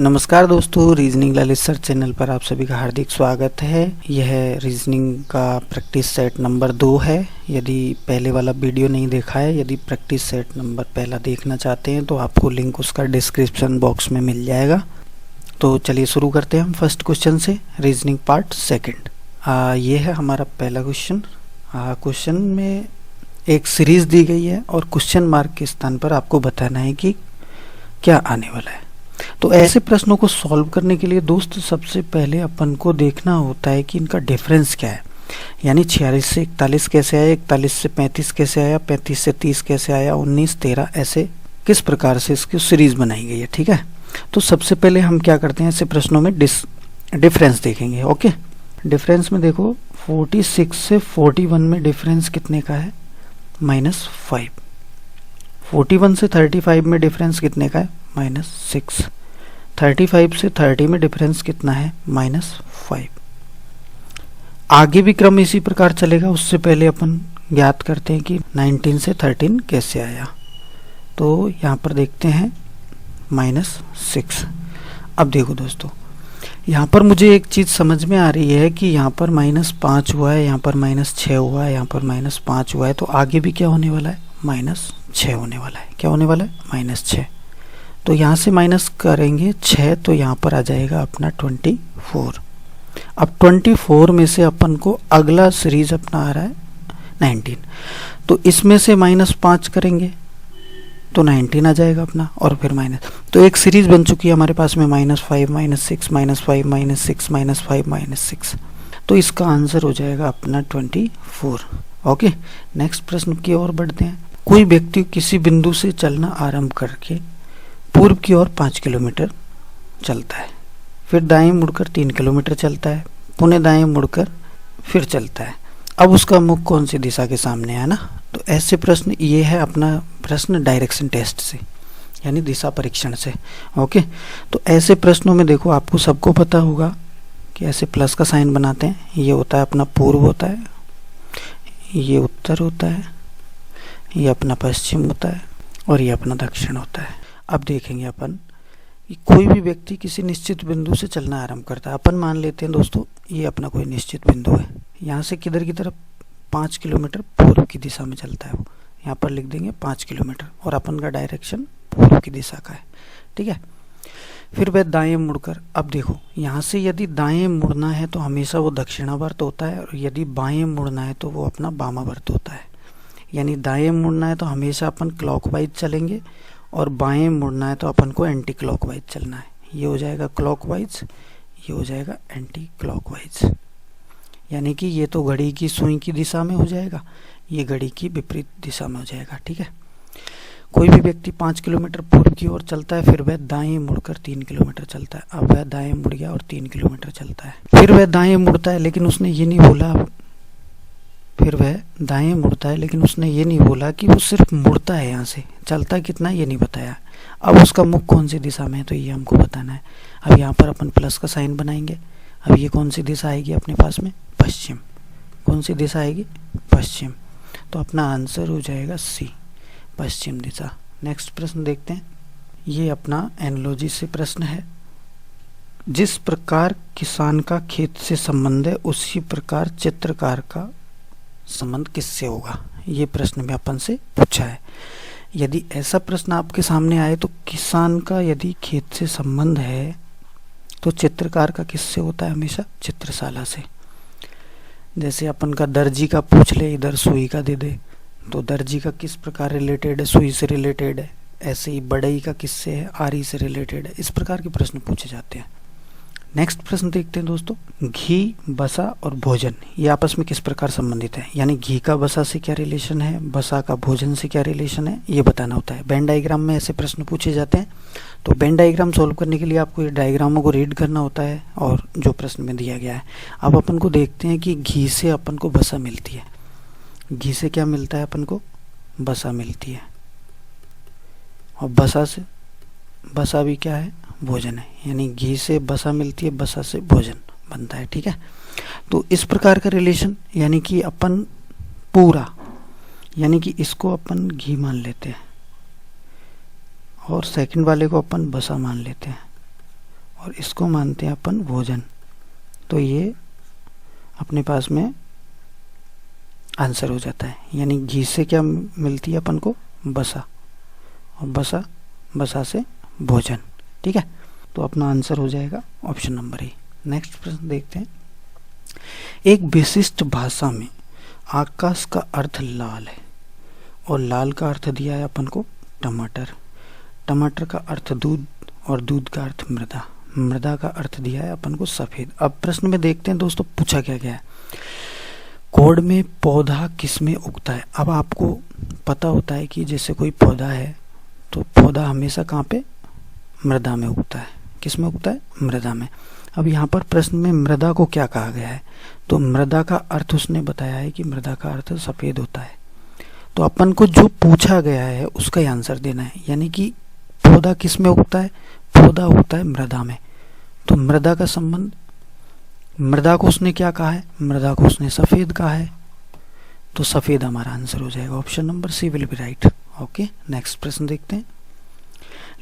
नमस्कार दोस्तों, reasoning Lalit sir channel पर आप सभी का हार्दिक स्वागत है। यह रीजनिंग का प्रैक्टिस सेट नंबर 2 है। यदि पहले वाला वीडियो नहीं देखा है, यदि प्रैक्टिस सेट नंबर पहला देखना चाहते हैं तो आपको लिंक उसका डिस्क्रिप्शन बॉक्स में मिल जाएगा। तो चलिए शुरू करते हैं हम फर्स्ट क्वेश्चन से, रीजनिंग पार्ट सेकेंड। ये है हमारा पहला क्वेश्चन। क्वेश्चन में एक सीरीज दी गई है और क्वेश्चन मार्क के स्थान पर आपको बताना है कि क्या आने वाला है। तो ऐसे प्रश्नों को सॉल्व करने के लिए दोस्त सबसे पहले अपन को देखना होता है कि इनका डिफरेंस क्या है। यानी 46 से 41 कैसे आया, 41 से 35 कैसे आया, 35 से 30 कैसे आया, 19, 13 ऐसे किस प्रकार से इसकी सीरीज बनाई गई है। ठीक है, तो सबसे पहले हम क्या करते हैं, ऐसे प्रश्नों में डिफरेंस देखेंगे। ओके, डिफरेंस में देखो 46 से 41 में डिफरेंस कितने का है, -5। 41 से 35 में डिफरेंस कितने का है, -6। 35 से 30 में डिफरेंस कितना है, -5। आगे भी क्रम इसी प्रकार चलेगा। उससे पहले अपन ज्ञात करते हैं कि 19 से 13 कैसे आया। तो यहाँ पर देखते हैं -6। अब देखो दोस्तों, यहाँ पर मुझे एक चीज़ समझ में आ रही है कि यहाँ पर -5 हुआ है, यहाँ पर -6 हुआ है, यहाँ पर -5 हुआ है, तो आगे भी क्या होने वाला है, -6 होने वाला है। क्या होने वाला है, -6। तो यहाँ से माइनस करेंगे 6, तो यहाँ पर आ जाएगा अपना 24। अब 24 में से अपन को अगला सीरीज अपना आ रहा है 19, तो इसमें से -5 करेंगे तो 19 आ जाएगा अपना, और फिर माइनस। तो एक सीरीज बन चुकी है हमारे पास में -5, -6, -5, -6, -5, -6। तो इसका आंसर हो जाएगा अपना 24। ओके, नेक्स्ट प्रश्न की ओर बढ़ते हैं। कोई व्यक्ति किसी बिंदु से चलना आरंभ करके पूर्व की ओर 5 किलोमीटर चलता है, फिर दाएं मुड़कर 3 किलोमीटर चलता है, पुनः दाएं मुड़कर फिर चलता है। अब उसका मुख कौन सी दिशा के सामने है ना। तो ऐसे प्रश्न, ये है अपना प्रश्न डायरेक्शन टेस्ट से, यानी दिशा परीक्षण से। ओके, तो ऐसे प्रश्नों में देखो आपको सबको पता होगा कि ऐसे प्लस का साइन बनाते हैं। ये होता है अपना पूर्व होता है, ये उत्तर होता है, ये अपना पश्चिम होता है, और ये अपना दक्षिण होता है। अब देखेंगे अपन कि कोई भी व्यक्ति किसी निश्चित बिंदु से चलना आरंभ करता है। अपन मान लेते हैं दोस्तों, ये अपना कोई निश्चित बिंदु है। यहाँ से किधर की तरफ, 5 किलोमीटर पूर्व की दिशा में चलता है वो। यहाँ पर लिख देंगे 5 किलोमीटर, और अपन का डायरेक्शन पूर्व की दिशा का है। ठीक है, फिर वह दाएं मुड़कर, अब देखो यहाँ से यदि दाएं मुड़ना है तो हमेशा वो दक्षिणावर्त होता है, और यदि बाएं मुड़ना है तो वो अपना वामावर्त होता है। यानी दाएं मुड़ना है तो हमेशा अपन क्लॉकवाइज चलेंगे, और बाएं मुड़ना है तो अपन को एंटी क्लॉकवाइज चलना है। ये हो जाएगा क्लॉकवाइज, ये हो जाएगा एंटी क्लॉकवाइज। यानी कि ये तो घड़ी की सुई की दिशा में हो जाएगा, ये घड़ी की विपरीत दिशा में हो जाएगा। ठीक है, कोई भी व्यक्ति 5 किलोमीटर पूर्व की ओर चलता है, फिर वह दाएं मुड़कर 3 किलोमीटर चलता है। अब वह दाएं मुड़ गया और 3 किलोमीटर चलता है। फिर वह दाएं मुड़ता है, लेकिन उसने ये नहीं बोला, फिर वह दाएं मुड़ता है लेकिन उसने ये नहीं बोला कि वो सिर्फ मुड़ता है, यहाँ से चलता कितना ये नहीं बताया। अब उसका मुख कौन सी दिशा में है, तो ये हमको बताना है। अब यहाँ पर अपन प्लस का साइन बनाएंगे। अब ये कौन सी दिशा आएगी अपने पास में, पश्चिम। कौन सी दिशा आएगी, पश्चिम। तो अपना आंसर हो जाएगा सी, पश्चिम दिशा। नेक्स्ट प्रश्न देखते हैं। ये अपना एनालॉजी से प्रश्न है। जिस प्रकार किसान का खेत से संबंध है, उसी प्रकार चित्रकार का संबंध किससे होगा। ये प्रश्न में अपन से पूछा है। यदि ऐसा प्रश्न आपके सामने आए तो किसान का यदि खेत से संबंध है तो चित्रकार का किससे होता है, हमेशा चित्रशाला से। जैसे अपन का दर्जी का पूछ ले, इधर सुई का दे दे, तो दर्जी का किस प्रकार रिलेटेड है, सुई से रिलेटेड है। ऐसे ही बढ़ई का किससे है, आरी से रिलेटेड है। इस प्रकार के प्रश्न पूछे जाते हैं। नेक्स्ट प्रश्न देखते हैं दोस्तों। घी, बसा और भोजन ये आपस में किस प्रकार संबंधित है। यानी घी का बसा से क्या रिलेशन है, बसा का भोजन से क्या रिलेशन है, ये बताना होता है। वेन डायग्राम में ऐसे प्रश्न पूछे जाते हैं। तो वेन डायग्राम सॉल्व करने के लिए आपको ये डायग्रामों को रीड करना होता है, और जो प्रश्न में दिया गया है। अब अपन को देखते हैं कि घी से अपन को बसा मिलती है। घी से क्या मिलता है अपन को, बसा मिलती है, और बसा से, बसा भी क्या है, भोजन है। यानी घी से बसा मिलती है, बसा से भोजन बनता है। ठीक है, तो इस प्रकार का रिलेशन, यानी कि अपन पूरा, यानी कि इसको अपन घी मान लेते हैं, और सेकंड वाले को अपन बसा मान लेते हैं। और इसको मानते हैं अपन भोजन। तो ये अपने पास में आंसर हो जाता है। यानी घी से क्या मिलती है अपन को? बसा, और बसा से भोजन। ठीक है, तो अपना आंसर हो जाएगा ऑप्शन नंबर ए। नेक्स्ट प्रश्न देखते हैं। एक विशिष्ट भाषा में आकाश का अर्थ लाल है और लाल का अर्थ दिया है अपन को टमाटर। टमाटर का अर्थ दूध और दूध का अर्थ मृदा। मृदा का अर्थ दिया है अपन को सफेद। अब प्रश्न में देखते हैं दोस्तों पूछा क्या गया है। कोड में पौधा किस में उगता है? अब आपको पता होता है कि जैसे कोई पौधा है तो पौधा हमेशा कहाँ पे? मृदा में उगता है। किस में उगता है? मृदा में। अब यहाँ पर प्रश्न में मृदा को क्या कहा गया है? तो मृदा का अर्थ उसने बताया है कि मृदा का अर्थ सफेद होता है। तो अपन को जो पूछा गया है उसका ही आंसर देना है। यानी कि पौधा किस में उगता है? पौधा उगता है मृदा में। तो मृदा का संबंध, मृदा को उसने क्या कहा है? मृदा को उसने सफेद कहा है। तो सफेद हमारा आंसर हो जाएगा। Option number C will be right. Okay, next प्रश्न देखते हैं।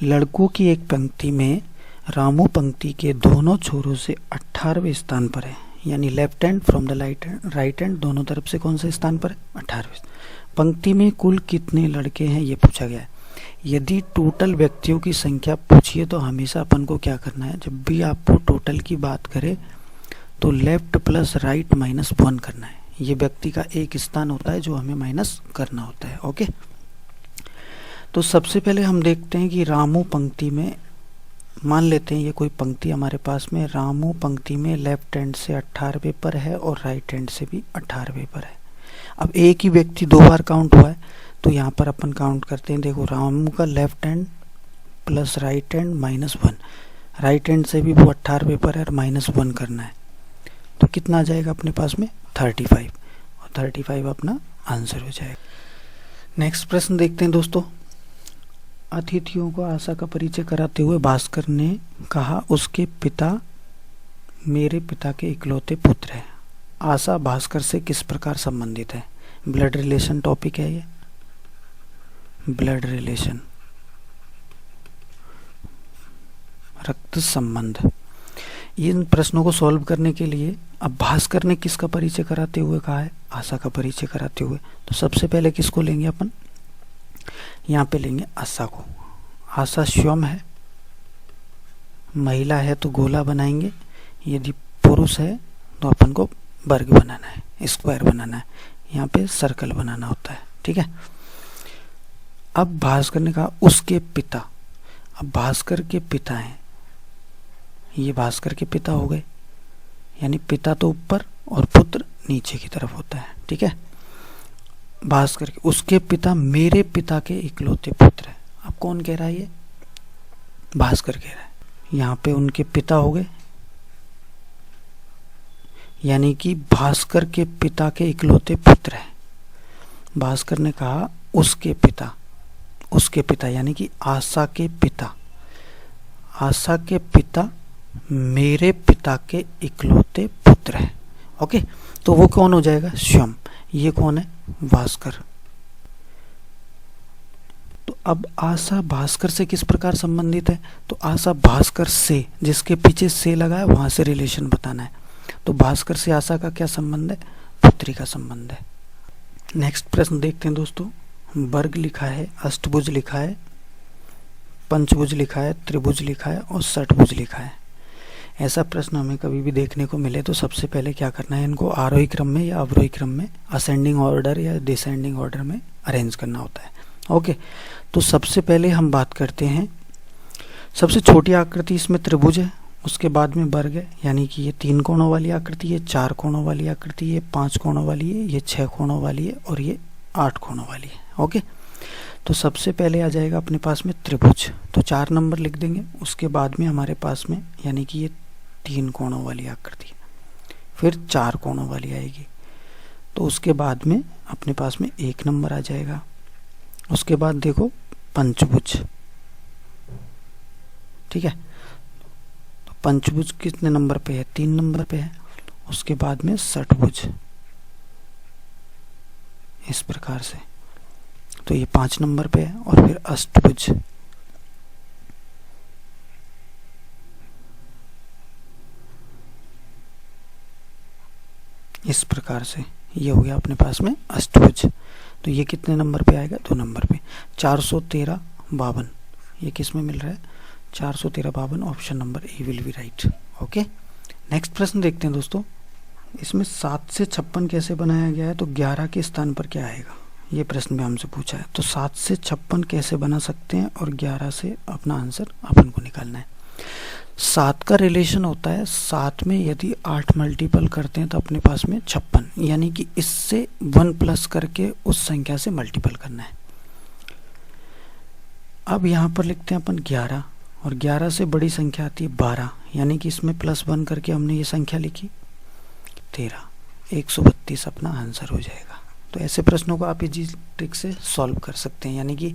लड़कों की एक पंक्ति में रामू पंक्ति के दोनों छोरों से 18वें स्थान पर है। यानी left hand from the right hand, दोनों तरफ से कौन से स्थान पर है? 18वें। पंक्ति में कुल कितने लड़के हैं ये पूछा गया है। यदि टोटल व्यक्तियों की संख्या पूछिए तो हमेशा अपन को क्या करना है? जब भी आपको टोटल की बात करे तो लेफ्ट प्लस राइट माइनस 1 करना है। ये व्यक्ति का एक स्थान होता है जो हमें माइनस करना होता है। ओके, तो सबसे पहले हम देखते हैं कि रामू पंक्ति में, मान लेते हैं ये कोई पंक्ति हमारे पास में, रामू पंक्ति में लेफ्ट हैंड से 18वें पर है और राइट हैंड से भी 18वें पर है। अब एक ही व्यक्ति 2 बार काउंट हुआ है तो यहाँ पर अपन काउंट करते हैं। देखो, रामू का left hand plus right hand -1, right hand से भी वो 18वें पर है और -1 करना है। तो कितना आ जाएगा अपने पास में? 35, और 35 अपना आंसर हो जाएगा। नेक्स्ट प्रश्न देखते हैं दोस्तों। अतिथियों को आशा का परिचय कराते हुए भास्कर ने कहा, उसके पिता मेरे पिता के इकलौते पुत्र हैं। आशा भास्कर से किस प्रकार संबंधित है? ब्लड रिलेशन टॉपिक है ये, ब्लड रिलेशन, रक्त संबंध। इन प्रश्नों को सॉल्व करने के लिए अब भास्कर ने किसका परिचय कराते हुए कहा है? आशा का परिचय कराते हुए। तो सबसे पहले किसको लेंगे अपन? यहाँ पे लेंगे आशा को। आशा स्वयं है, महिला है तो गोला बनाएंगे, यदि पुरुष है तो अपन को वर्ग बनाना है, स्क्वायर बनाना है, यहाँ पे सर्कल बनाना होता है। ठीक है, अब भास्कर ने कहा उसके पिता। अब भास्कर के पिता हैं, ये भास्कर के पिता हो गए, यानी पिता तो ऊपर और पुत्र नीचे की तरफ होता है। ठीक है, भास्कर के, उसके पिता मेरे पिता के इकलौते पुत्र है। अब कौन कह रहा है? ये भास्कर कह रहा है। यहाँ पे उनके पिता हो गए, यानी कि भास्कर के पिता के इकलौते पुत्र है। भास्कर ने कहा उसके पिता, उसके पिता यानी कि आशा के पिता, आशा के पिता मेरे पिता के इकलौते पुत्र है। ओके, तो वो कौन हो जाएगा? स्वयं। ये कौन है? भास्कर। तो अब आशा भास्कर से किस प्रकार संबंधित है? तो आशा भास्कर से, जिसके पीछे से लगा है वहां से रिलेशन बताना है। तो भास्कर से आशा का क्या संबंध है? पुत्री का संबंध है। नेक्स्ट प्रश्न देखते हैं दोस्तों। वर्ग लिखा है, अष्टभुज लिखा है, पंचभुज लिखा है, त्रिभुज लिखा है और षटभुज लिखा है। ऐसा प्रश्न हमें कभी भी देखने को मिले तो सबसे पहले क्या करना है? इनको आरोही क्रम में या अवरोही क्रम में, असेंडिंग ऑर्डर या डिसेंडिंग ऑर्डर में अरेंज करना होता है। ओके, तो सबसे पहले हम बात करते हैं, सबसे छोटी आकृति इसमें त्रिभुज है, उसके बाद में वर्ग है, यानी कि ये 3 कोणों वाली आकृति है, 4 कोणों वाली आकृति है, 5 कोणों वाली है, ये 6 कोणों वाली है और ये 8 कोणों वाली है। ओके, तो सबसे पहले आ जाएगा अपने पास में त्रिभुज, तो 4 नंबर लिख देंगे। उसके बाद में हमारे पास में, यानी कि ये 3 कोणों वाली आकृति, फिर 4 कोणों वाली आएगी, तो उसके बाद में अपने पास में 1 नंबर आ जाएगा। उसके बाद देखो पंचभुज। ठीक है, तो पंचभुज कितने नंबर पे है? 3 नंबर पे है। उसके बाद में षटभुज, इस प्रकार से, तो ये 5 नंबर पे है। और फिर अष्टभुज, इस प्रकार से ये हो गया अपने पास में अष्टभुज। तो ये कितने नंबर पे आएगा? 2 नंबर पे। 413 52 ये किस में मिल रहा है? 413 52 option number A will be right. Okay, next प्रश्न देखते हैं दोस्तों। इसमें 7 से 56 कैसे बनाया गया है? तो 11 के स्थान पर क्या आएगा? ये प्रश्न भी हमसे पूछा है। तो 7 से 56 कैसे बना सकते हैं और 11 से अपना आंसर अपन को निकालना है। 7 का रिलेशन होता है 7 में यदि 8 मल्टीपल करते हैं तो अपने पास में 56, यानी कि इससे 1 प्लस करके उस संख्या से मल्टीपल करना है। अब यहाँ पर लिखते हैं अपन 11 और 11 से बड़ी संख्या आती है 12, यानी कि इसमें +1 करके हमने ये संख्या लिखी 13, 132 अपना आंसर हो जाएगा। तो ऐसे प्रश्नों को आप इजी ट्रिक से सॉल्व कर सकते हैं, यानी कि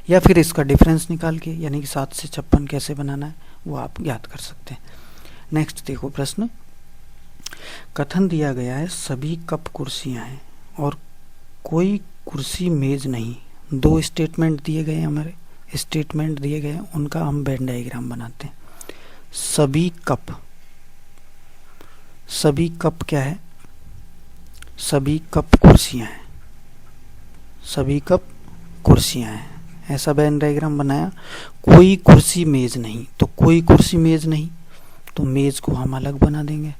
या फिर इसका डिफरेंस निकाल के, यानी कि 7 से 56 कैसे बनाना है वो आप याद कर सकते हैं। नेक्स्ट देखो प्रश्न, कथन दिया गया है सभी कप कुर्सियां हैं और कोई कुर्सी मेज नहीं। 2 स्टेटमेंट दिए गए हैं, हमारे स्टेटमेंट दिए गए हैं, उनका हम वेन डायग्राम बनाते हैं। सभी कप क्या है? सभी कप कुर्सियां हैं, सभी कप कुर्सियां हैं, ऐसा वेन डायग्राम बनाया। कोई कुर्सी मेज नहीं, तो कोई कुर्सी मेज नहीं, तो मेज को हम अलग बना देंगे।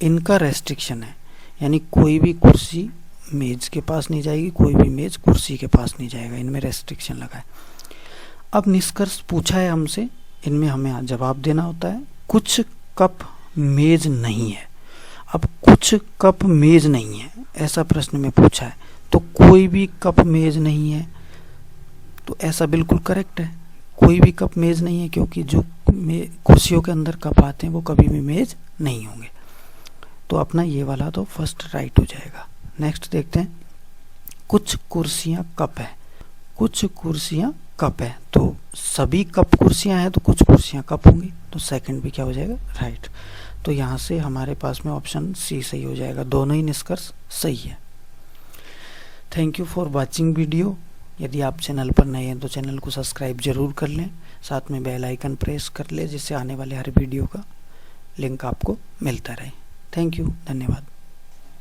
इनका रेस्ट्रिक्शन है, यानी कोई भी कुर्सी मेज के पास नहीं जाएगी, कोई भी मेज कुर्सी के पास नहीं जाएगा, इनमें रेस्ट्रिक्शन लगा है। अब निष्कर्ष पूछा है हमसे, इनमें हमें जवाब देना होता है। कुछ कप मेज नहीं है। अब कुछ कप मेज नहीं है ऐसा प्रश्न में पूछा है, तो कोई भी कप मेज नहीं है, तो ऐसा बिल्कुल करेक्ट है, कोई भी कप मेज नहीं है, क्योंकि जो कुर्सियों के अंदर कप आते हैं वो कभी भी मेज नहीं होंगे। तो अपना ये वाला तो फर्स्ट राइट हो जाएगा। नेक्स्ट देखते हैं, कुछ कुर्सियां कप है, कुछ कुर्सियां कप है, तो सभी कप कुर्सियां हैं तो कुछ कुर्सियां कप होंगी, तो सेकंड भी क्या हो जाएगा? राइट। तो यहाँ से हमारे पास में ऑप्शन सी सही हो जाएगा, दोनों ही निष्कर्ष सही है। Thank you for watching video. यदि आप चैनल पर नए हैं तो चैनल को सब्सक्राइब जरूर कर लें, साथ में बेल आइकन प्रेस कर लें, जिससे आने वाले हर वीडियो का लिंक आपको मिलता रहे। थैंक यू, धन्यवाद।